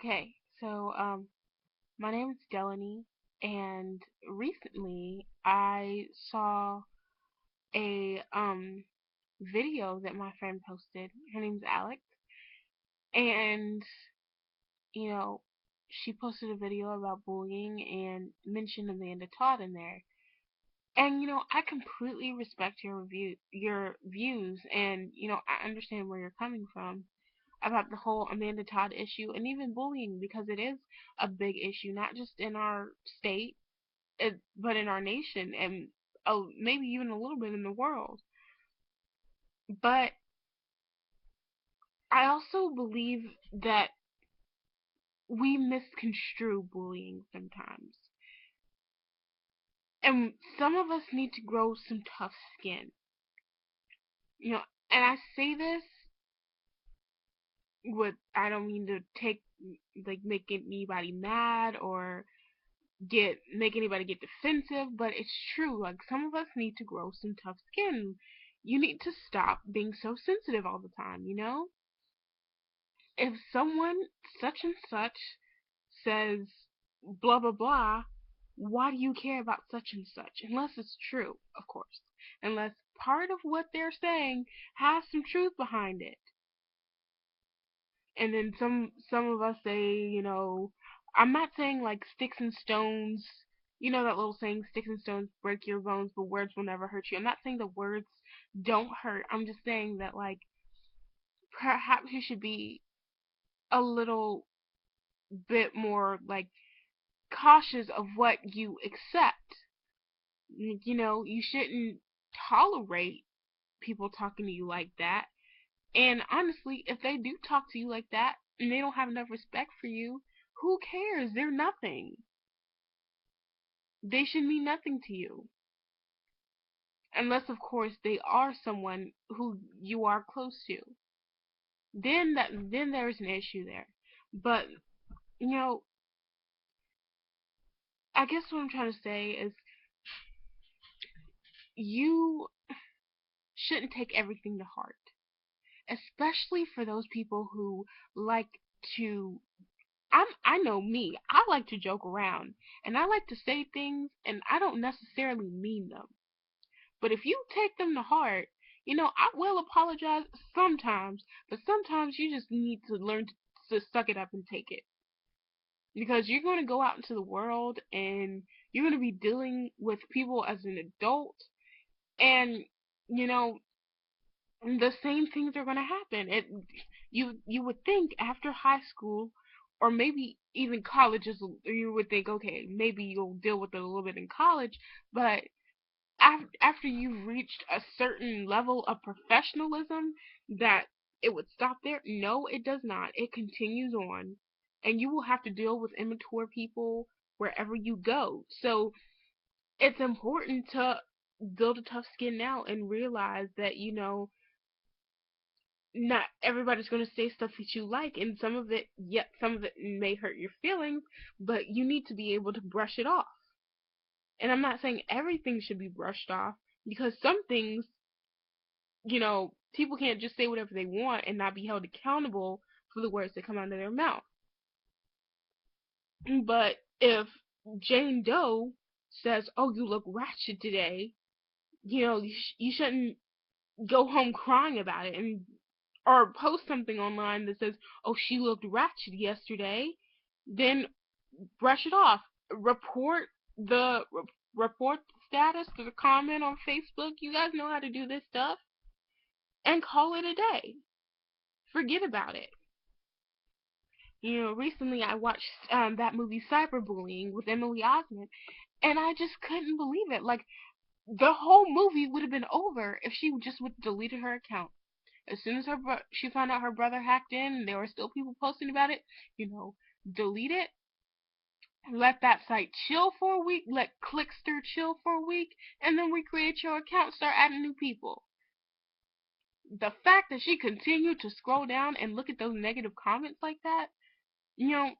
Okay, so my name is Delaney, and recently I saw a video that my friend posted. Her name's Alex, and you know, she posted a video about bullying and mentioned Amanda Todd in there. And I completely respect your views, and I understand where you're coming from about the whole Amanda Todd issue and even bullying because it is a big issue, not just in our state, but in our nation and maybe even a little bit in the world. But I also believe that we misconstrue bullying sometimes. And some of us need to grow some tough skin. You know, and I say this with, I don't mean to make anybody mad or make anybody get defensive, but it's true. Like some of us need to grow some tough skin. You need to stop being so sensitive all the time. If someone such and such says blah blah blah, why do you care about such and such? Unless it's true, of course. Unless part of what they're saying has some truth behind it. And then some of us say, I'm not saying like sticks and stones, that little saying, sticks and stones break your bones, but words will never hurt you. I'm not saying the words don't hurt. I'm just saying that like perhaps you should be a little bit more like cautious of what you accept. You shouldn't tolerate people talking to you like that. And honestly, if they do talk to you like that and they don't have enough respect for you, who cares? They're nothing. They should mean nothing to you. Unless of course they are someone who you are close to. Then there's an issue there. But, you know, I guess what I'm trying to say is you shouldn't take everything to heart. Especially for those people who like to I know me. I like to joke around and I like to say things and I don't necessarily mean them. But if you take them to heart, I will apologize sometimes, but sometimes you just need to learn to suck it up and take it. Because you're going to go out into the world and you're going to be dealing with people as an adult, and you know the same things are going to happen. You would think after high school or maybe even colleges, you would think, okay, maybe you'll deal with it a little bit in college, but after you've reached a certain level of professionalism, that it would stop there. No, it does not. It continues on, and you will have to deal with immature people wherever you go. So it's important to build a tough skin now and realize that not everybody's going to say stuff that you like, and some of it may hurt your feelings, but you need to be able to brush it off. And I'm not saying everything should be brushed off, because some things, people can't just say whatever they want and not be held accountable for the words that come out of their mouth. But if Jane Doe says, "Oh, you look ratchet today," you shouldn't go home crying about it and or post something online that says, "Oh, she looked ratchet yesterday." Then brush it off. The report the status to the comment on Facebook. You guys know how to do this stuff, and call it a day. Forget about it. Recently I watched that movie Cyberbullying with Emily Osment, and I just couldn't believe it. Like the whole movie would have been over if she just would have deleted her account. As soon as she found out her brother hacked in, and there were still people posting about it, delete it. Let that site chill for a week. Let Clickster chill for a week, and then recreate your account. Start adding new people. The fact that she continued to scroll down and look at those negative comments like that, you know,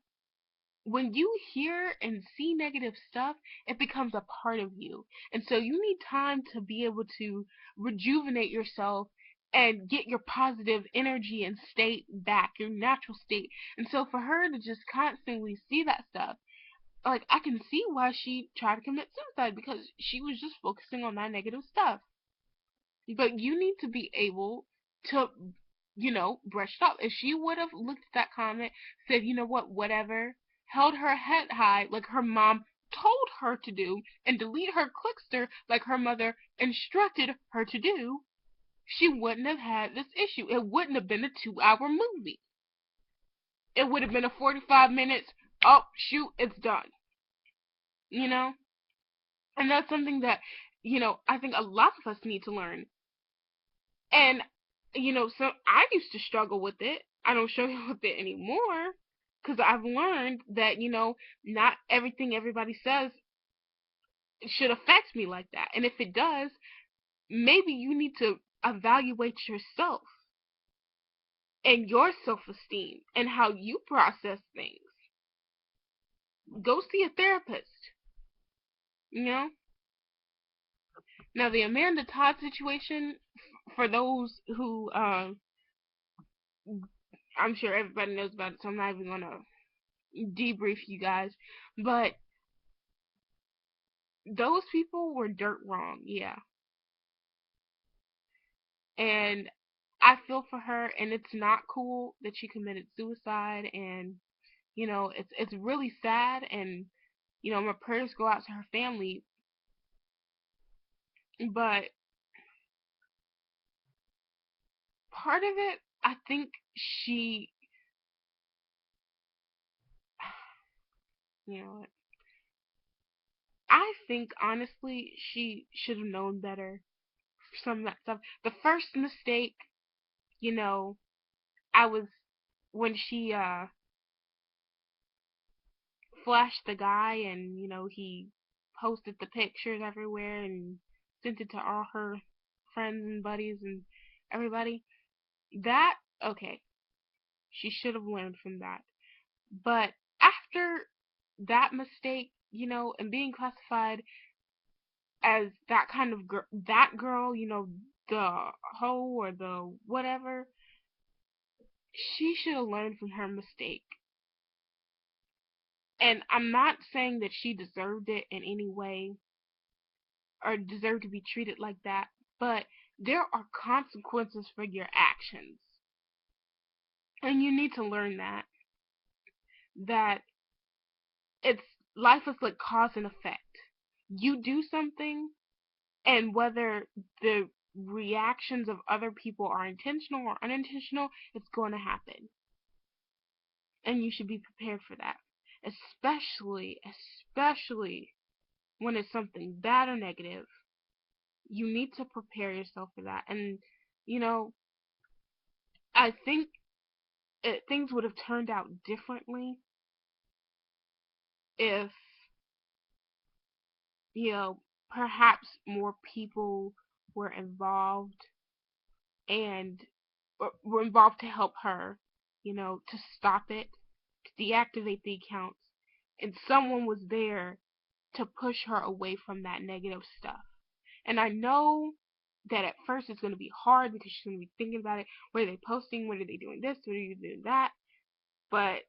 when you hear and see negative stuff, it becomes a part of you. And so you need time to be able to rejuvenate yourself and get your positive energy and state back, your natural state. And so for her to just constantly see that stuff, like I can see why she tried to commit suicide, because she was just focusing on that negative stuff. But you need to be able to, brush it off. If she would have looked at that comment, said, you know what, whatever, held her head high like her mom told her to do, and delete her clickster like her mother instructed her to do, she wouldn't have had this issue. It wouldn't have been a 2 hour movie. It would have been a 45 minutes, oh, shoot, it's done. You know? And that's something that, I think a lot of us need to learn. And, so I used to struggle with it. I don't struggle with it anymore because I've learned that, not everything everybody says should affect me like that. And if it does, maybe you need to evaluate yourself and your self esteem and how you process things. Go see a therapist, you know? Now, the Amanda Todd situation, for those who, I'm sure everybody knows about it, so I'm not even going to debrief you guys. But those people were dirt wrong, yeah. And I feel for her, and it's not cool that she committed suicide, and it's really sad, and my prayers go out to her family. But part of it, I think she, you know, I think honestly she should have known better for some of that stuff. The first mistake, you know, I was when she flashed the guy, and he posted the pictures everywhere and sent it to all her friends and buddies and everybody. That, okay, she should have learned from that. But after that mistake, and being classified as that kind of girl, the hoe or the whatever, she should have learned from her mistake. And I'm not saying that she deserved it in any way or deserved to be treated like that, but there are consequences for your actions. And you need to learn that it's life is like cause and effect. You do something, and whether the reactions of other people are intentional or unintentional, it's going to happen. And you should be prepared for that. Especially when it's something bad or negative. You need to prepare yourself for that. And, you know, I think things would have turned out differently if, perhaps more people were involved and were involved to help her, to stop it, to deactivate the accounts, and someone was there to push her away from that negative stuff. And I know that at first it's going to be hard because she's going to be thinking about it. What are they posting? What are they doing this? What are you doing that? But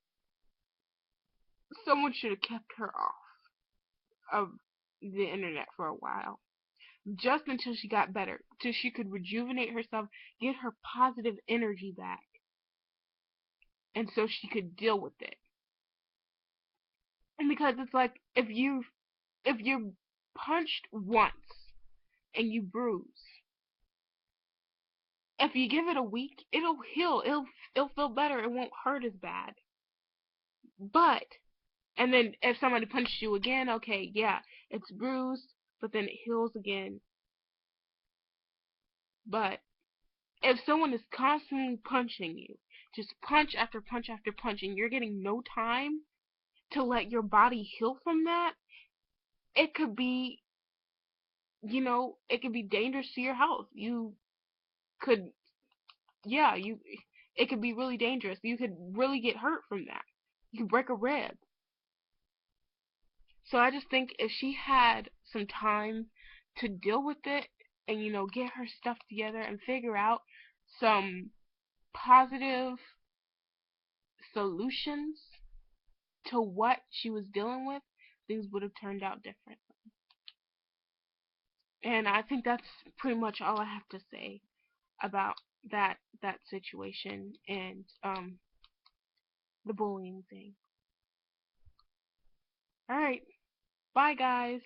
someone should have kept her off of the internet for a while. Just until she got better. Till she could rejuvenate herself, get her positive energy back. And so she could deal with it. And because it's like if you're punched once and you bruise, if you give it a week, it'll heal. It'll feel better. It won't hurt as bad. But and then if somebody punches you again, okay, yeah, it's bruised, but then it heals again. But if someone is constantly punching you, just punch after punch after punch, and you're getting no time to let your body heal from that, it could be, it could be dangerous to your health. You could, yeah, it could be really dangerous. You could really get hurt from that. You could break a rib. So I just think if she had some time to deal with it and, get her stuff together and figure out some positive solutions to what she was dealing with, things would have turned out different. And I think that's pretty much all I have to say about that situation and the bullying thing. All right, bye guys.